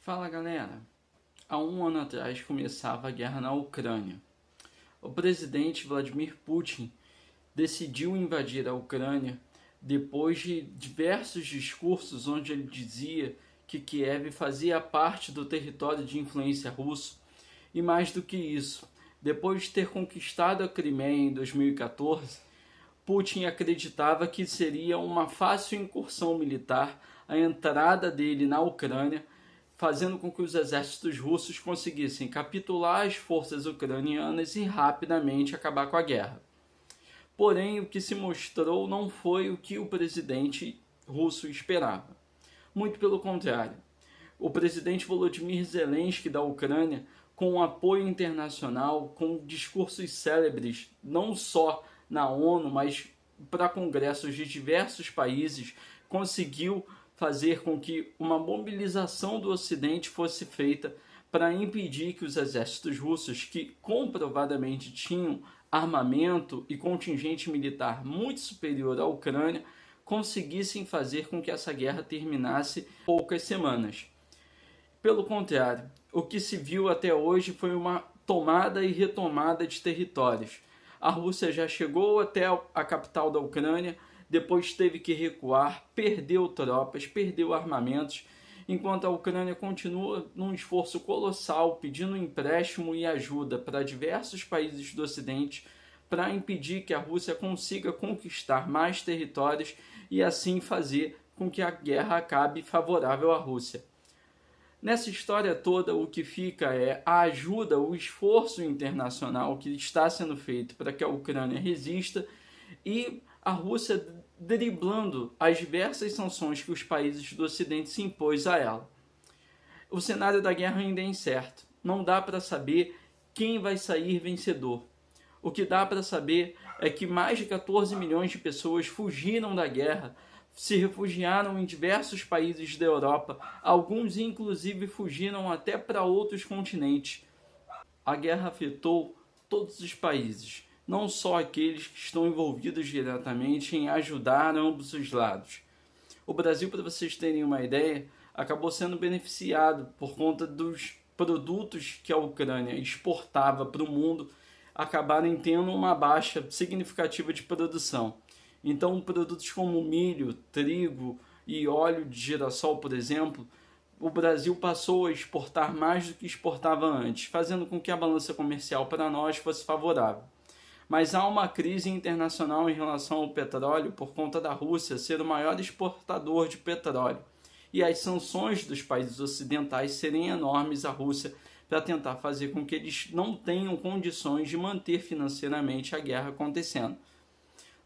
Fala galera, há um ano atrás começava a guerra na Ucrânia. O presidente Vladimir Putin decidiu invadir a Ucrânia depois de diversos discursos onde ele dizia que Kiev fazia parte do território de influência russo e mais do que isso, depois de ter conquistado a Crimeia em 2014, Putin acreditava que seria uma fácil incursão militar a entrada dele na Ucrânia, fazendo com que os exércitos russos conseguissem capitular as forças ucranianas e rapidamente acabar com a guerra. Porém, o que se mostrou não foi o que o presidente russo esperava. Muito pelo contrário. O presidente Volodymyr Zelensky da Ucrânia, com apoio internacional, com discursos célebres, não só na ONU, mas para congressos de diversos países, conseguiu fazer com que uma mobilização do Ocidente fosse feita para impedir que os exércitos russos, que comprovadamente tinham armamento e contingente militar muito superior à Ucrânia, conseguissem fazer com que essa guerra terminasse em poucas semanas. Pelo contrário, o que se viu até hoje foi uma tomada e retomada de territórios. A Rússia já chegou até a capital da Ucrânia, depois teve que recuar, perdeu tropas, perdeu armamentos, enquanto a Ucrânia continua num esforço colossal, pedindo empréstimo e ajuda para diversos países do Ocidente para impedir que a Rússia consiga conquistar mais territórios e assim fazer com que a guerra acabe favorável à Rússia. Nessa história toda, o que fica é a ajuda, o esforço internacional que está sendo feito para que a Ucrânia resista e a Rússia driblando as diversas sanções que os países do Ocidente se impôs a ela. O cenário da guerra ainda é incerto. Não dá para saber quem vai sair vencedor. O que dá para saber é que mais de 14 milhões de pessoas fugiram da guerra, se refugiaram em diversos países da Europa, alguns inclusive fugiram até para outros continentes. A guerra afetou todos os países, não só aqueles que estão envolvidos diretamente em ajudar ambos os lados. O Brasil, para vocês terem uma ideia, acabou sendo beneficiado por conta dos produtos que a Ucrânia exportava para o mundo acabarem tendo uma baixa significativa de produção. Então, produtos como milho, trigo e óleo de girassol, por exemplo, o Brasil passou a exportar mais do que exportava antes, fazendo com que a balança comercial para nós fosse favorável. Mas há uma crise internacional em relação ao petróleo por conta da Rússia ser o maior exportador de petróleo e as sanções dos países ocidentais serem enormes à Rússia para tentar fazer com que eles não tenham condições de manter financeiramente a guerra acontecendo.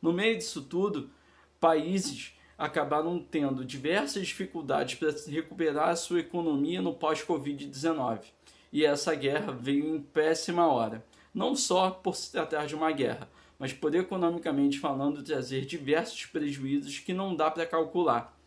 No meio disso tudo, países acabaram tendo diversas dificuldades para recuperar a sua economia no pós-Covid-19 e essa guerra veio em péssima hora. Não só por se tratar de uma guerra, mas por economicamente falando trazer diversos prejuízos que não dá para calcular.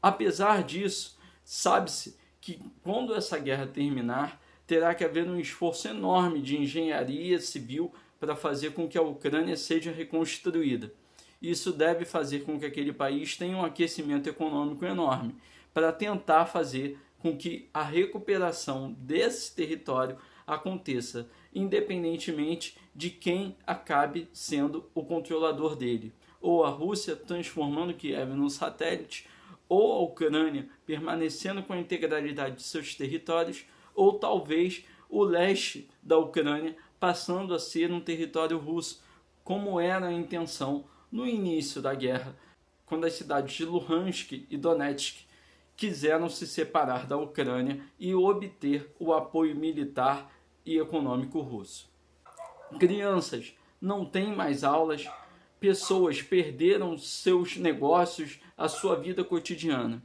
Apesar disso, sabe-se que quando essa guerra terminar, terá que haver um esforço enorme de engenharia civil para fazer com que a Ucrânia seja reconstruída. Isso deve fazer com que aquele país tenha um aquecimento econômico enorme, para tentar fazer com que a recuperação desse território aconteça, independentemente de quem acabe sendo o controlador dele. Ou a Rússia transformando Kiev num satélite, ou a Ucrânia permanecendo com a integralidade de seus territórios, ou talvez o leste da Ucrânia passando a ser um território russo, como era a intenção no início da guerra, quando as cidades de Luhansk e Donetsk quiseram se separar da Ucrânia e obter o apoio militar e econômico russo. Crianças não têm mais aulas, pessoas perderam seus negócios, a sua vida cotidiana.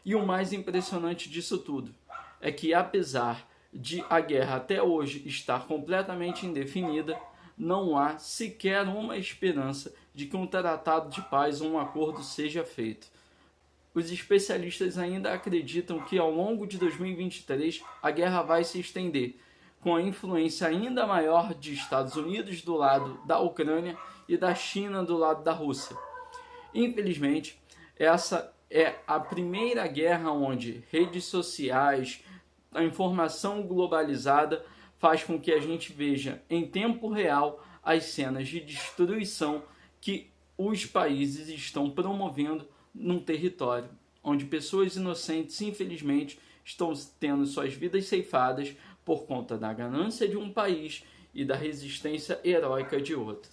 E o mais impressionante disso tudo é que, apesar de a guerra até hoje estar completamente indefinida, não há sequer uma esperança de que um tratado de paz ou um acordo seja feito. Os especialistas ainda acreditam que ao longo de 2023 a guerra vai se estender, com a influência ainda maior de Estados Unidos do lado da Ucrânia e da China do lado da Rússia. Infelizmente, essa é a primeira guerra onde redes sociais, a informação globalizada faz com que a gente veja em tempo real as cenas de destruição que os países estão promovendo num território onde pessoas inocentes, infelizmente, estão tendo suas vidas ceifadas por conta da ganância de um país e da resistência heróica de outro.